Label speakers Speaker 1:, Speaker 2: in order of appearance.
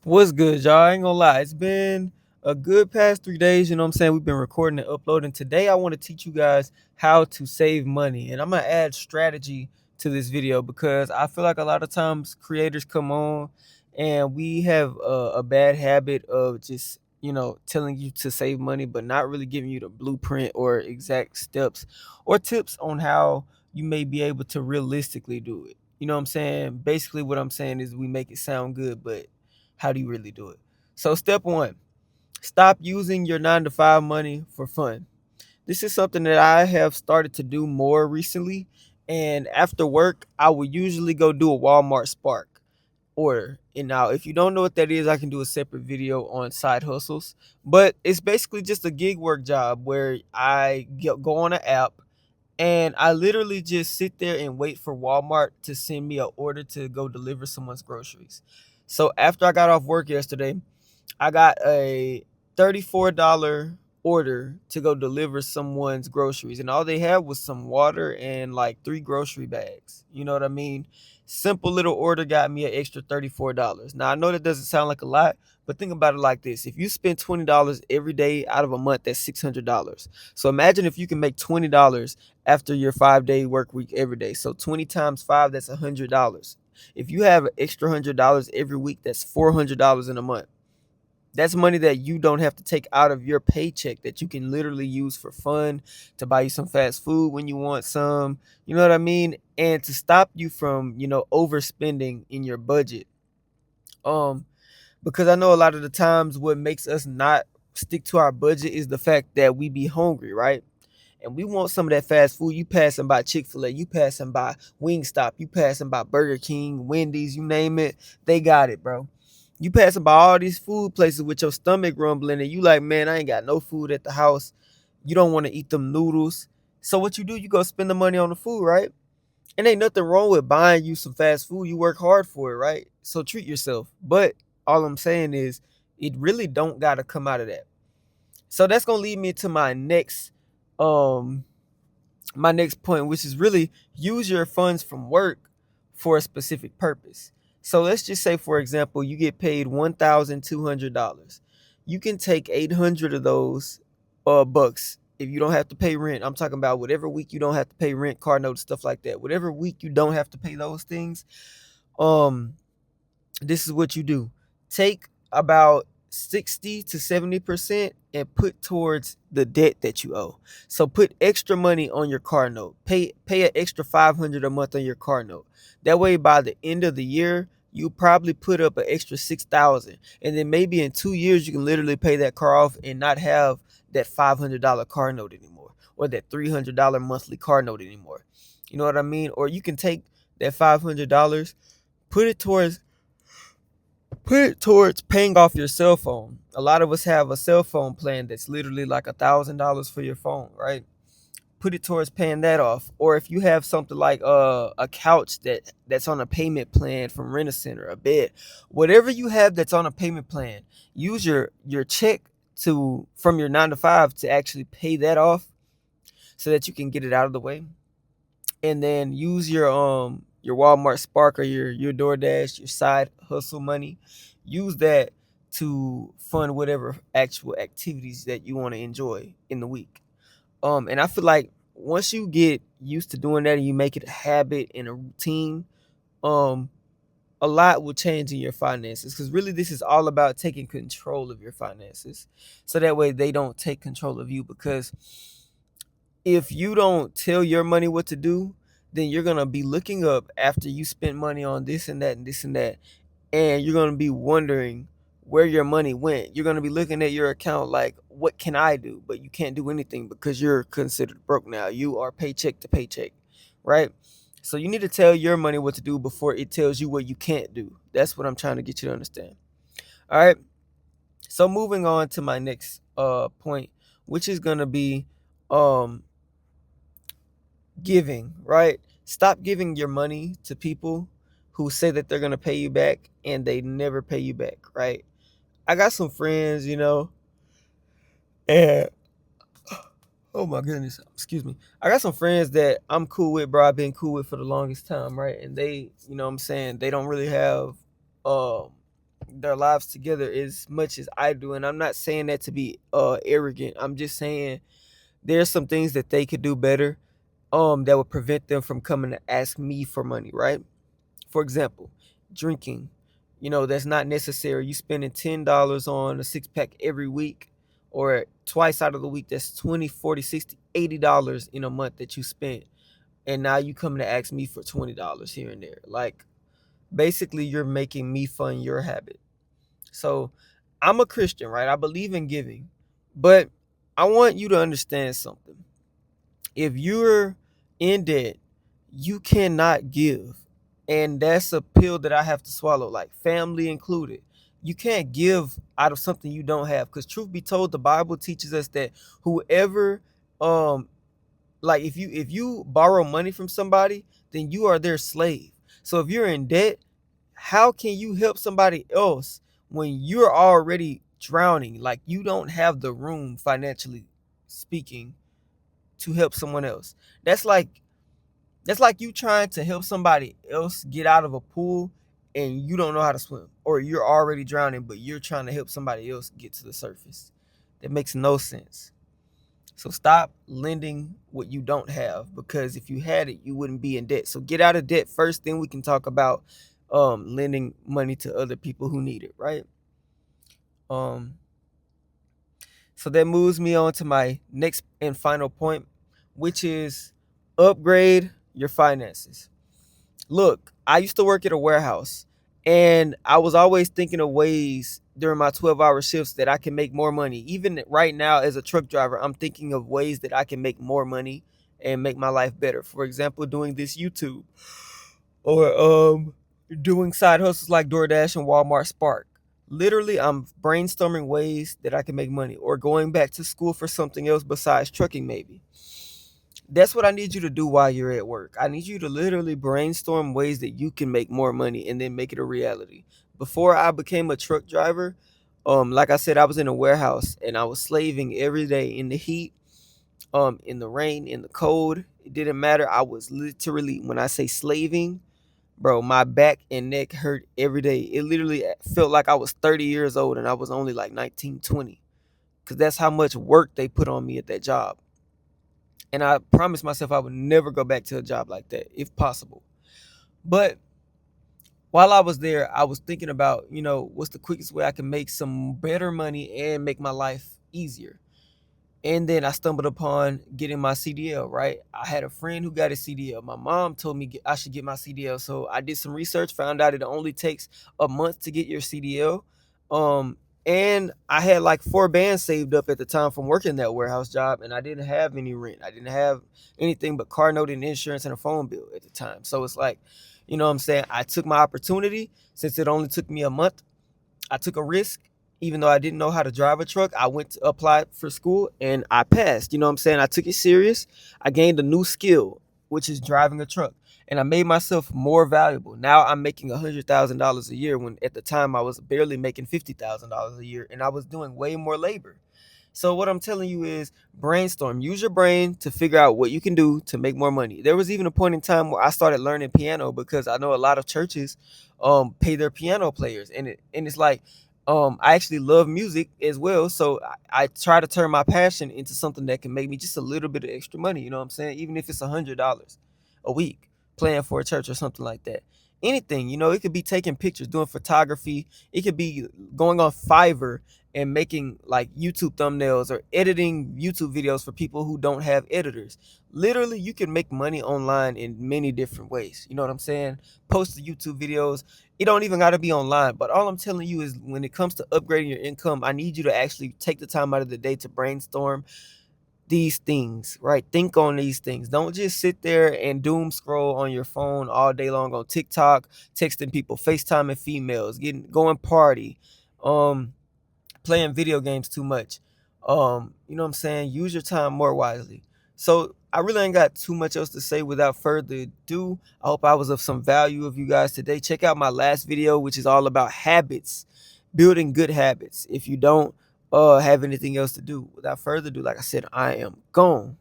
Speaker 1: What's good, y'all? I ain't gonna lie. It's been a good past 3 days. You know what I'm saying? We've been recording and uploading. Today, I want to teach you guys how to save money. And I'm going to add strategy to this video because I feel like a lot of times creators come on and we have a bad habit of just, telling you to save money, but not really giving you the blueprint or exact steps or tips on how you may be able to realistically do it. You know what I'm saying? Basically, what I'm saying is we make it sound good, but how do you really do it? So, step one, stop using your 9 to 5 money for fun. This is something that I have started to do more recently. And after work, I will usually go do a Walmart Spark order. And now, if you don't know what that is, I can do a separate video on side hustles. But it's basically just a gig work job where go on an app and I literally just sit there and wait for Walmart to send me an order to go deliver someone's groceries. So after I got off work yesterday, I got a $34 order to go deliver someone's groceries, and all they had was some water and like 3 grocery bags. You know what I mean? Simple little order got me an extra $34. Now I know that doesn't sound like a lot, but think about it like this: if you spend $20 every day out of a month, that's $600. So imagine if you can make $20 after your 5 day work week every day. So 20 times five, that's $100. If you have an extra $100 every week, that's $400 in a month. That's money that you don't have to take out of your paycheck that you can literally use for fun, to buy you some fast food when you want some, you know what I mean? And to stop you from, overspending in your budget. Um, because I know a lot of the times what makes us not stick to our budget is the fact that we be hungry, right? And we want some of that fast food. You passing by Chick-fil-A, you passing by Wingstop, you passing by Burger King, Wendy's, you name it, they got it, bro. You passing by all these food places with your stomach rumbling, and you like, man, I ain't got no food at the house. You don't want to eat them noodles. So what you do, you go spend the money on the food, right? And ain't nothing wrong with buying you some fast food. You work hard for it, right? So treat yourself. But all I'm saying is it really don't gotta come out of that. So that's gonna lead me to um my next point, which is really use your funds from work for a specific purpose. So let's just say, for example, you get paid $1,200. You can take 800 of those bucks if you don't have to pay rent. I'm talking about whatever week you don't have to pay rent, car notes, stuff like that. Whatever week you don't have to pay those things, um, this is what you do. Take about 60 to 70% and put towards the debt that you owe. So put extra money on your car note. Pay an extra 500 a month on your car note. That way by the end of the year, you probably put up an extra 6,000, and then maybe in 2 years you can literally pay that car off and not have that $500 car note anymore, or that $300 monthly car note anymore. You know what I mean? Or you can take that $500, put it towards paying off your cell phone. A lot of us have a cell phone plan that's literally like $1,000 for your phone, right? Put it towards paying that off. Or if you have something like a couch that's on a payment plan from Rent a Center, a bed, whatever you have that's on a payment plan, use your check to from your 9 to 5 to actually pay that off so that you can get it out of the way. And then use your Walmart Spark or your DoorDash, your side hustle money. Use that to fund whatever actual activities that you want to enjoy in the week. And I feel like once you get used to doing that and you make it a habit and a routine, um, a lot will change in your finances, because really this is all about taking control of your finances, so that way they don't take control of you. Because if you don't tell your money what to do, then you're gonna be looking up after you spent money on this and that and this and that, and you're gonna be wondering where your money went. You're gonna be looking at your account like, what can I do? But you can't do anything because you're considered broke now. You are paycheck to paycheck, right? So you need to tell your money what to do before it tells you what you can't do. That's what I'm trying to get you to understand. All right. So moving on to my next point, which is gonna be um giving, right? Stop giving your money to people who say that they're going to pay you back and they never pay you back, right? I got some friends, and oh my goodness, excuse me. I got some friends that I'm cool with, bro. I've been cool with for the longest time, right? And they, you know what I'm saying, they don't really have um their lives together as much as I do. And I'm not saying that to be arrogant. I'm just saying there's some things that they could do better that would prevent them from coming to ask me for money, right? For example, drinking. That's not necessary. You spending $10 on a six pack every week or twice out of the week, that's 20, 40, 60, $80 in a month that you spent. And now you come to ask me for $20 here and there. Like, basically you're making me fund your habit. So I'm a Christian, right? I believe in giving. But I want you to understand something. If you're in debt, you cannot give. And that's a pill that I have to swallow, like family included. You can't give out of something you don't have. Because truth be told, the Bible teaches us that whoever like if you borrow money from somebody, then you are their slave. So if you're in debt, how can you help somebody else when you're already drowning? Like, you don't have the room, financially speaking, to help someone else. That's like you trying to help somebody else get out of a pool and you don't know how to swim, or you're already drowning but you're trying to help somebody else get to the surface. That makes no sense. So stop lending what you don't have, because if you had it, you wouldn't be in debt. So get out of debt first, then we can talk about lending money to other people who need it, right? Um so that moves me on to my next and final point, which is upgrade your finances. Look, I used to work at a warehouse, and I was always thinking of ways during my 12-hour shifts that I can make more money. Even right now as a truck driver, I'm thinking of ways that I can make more money and make my life better. For example, doing this YouTube, or doing side hustles like DoorDash and Walmart Spark. Literally, I'm brainstorming ways that I can make money, or going back to school for something else besides trucking maybe. That's what I need you to do while you're at work. I need you to literally brainstorm ways that you can make more money and then make it a reality. Before I became a truck driver, like I said, I was in a warehouse and I was slaving every day in the heat, in the rain, in the cold. It didn't matter. I was literally, when I say slaving, bro, my back and neck hurt every day. It literally felt like I was 30 years old and I was only like 19, 20, because that's how much work they put on me at that job. And I promised myself I would never go back to a job like that if possible. But while I was there, I was thinking about, what's the quickest way I can make some better money and make my life easier. And then I stumbled upon getting my CDL, right? I had a friend who got a CDL. My mom told me I should get my CDL. So I did some research, found out it only takes a month to get your CDL. And I had like 4 bands saved up at the time from working that warehouse job, and I didn't have any rent. I didn't have anything but car note and insurance and a phone bill at the time. So it's like, what I'm saying? I took my opportunity. Since it only took me a month, I took a risk. Even though I didn't know how to drive a truck, I went to apply for school and I passed. You know what I'm saying? I took it serious. I gained a new skill, which is driving a truck. And I made myself more valuable. Now I'm making $100,000 a year, when at the time I was barely making $50,000 a year, and I was doing way more labor. So what I'm telling you is brainstorm. Use your brain to figure out what you can do to make more money. There was even a point in time where I started learning piano, because I know a lot of churches pay their piano players, and it's like, I actually love music as well. So I try to turn my passion into something that can make me just a little bit of extra money. You know what I'm saying? Even if it's $100 a week playing for a church or something like that. Anything, it could be taking pictures, doing photography. It could be going on Fiverr and making like YouTube thumbnails, or editing YouTube videos for people who don't have editors. Literally, you can make money online in many different ways. You know what I'm saying? Post the YouTube videos. It don't even got to be online. But all I'm telling you is, when it comes to upgrading your income, I need you to actually take the time out of the day to brainstorm these things, right? Think on these things. Don't just sit there and doom scroll on your phone all day long on TikTok, texting people, FaceTiming females, going party, playing video games too much. You know what I'm saying? Use your time more wisely. So I really ain't got too much else to say. Without further ado, I hope I was of some value of you guys today. Check out my last video, which is all about habits, building good habits, if you don't have anything else to do. Without further ado, like I said, I am gone.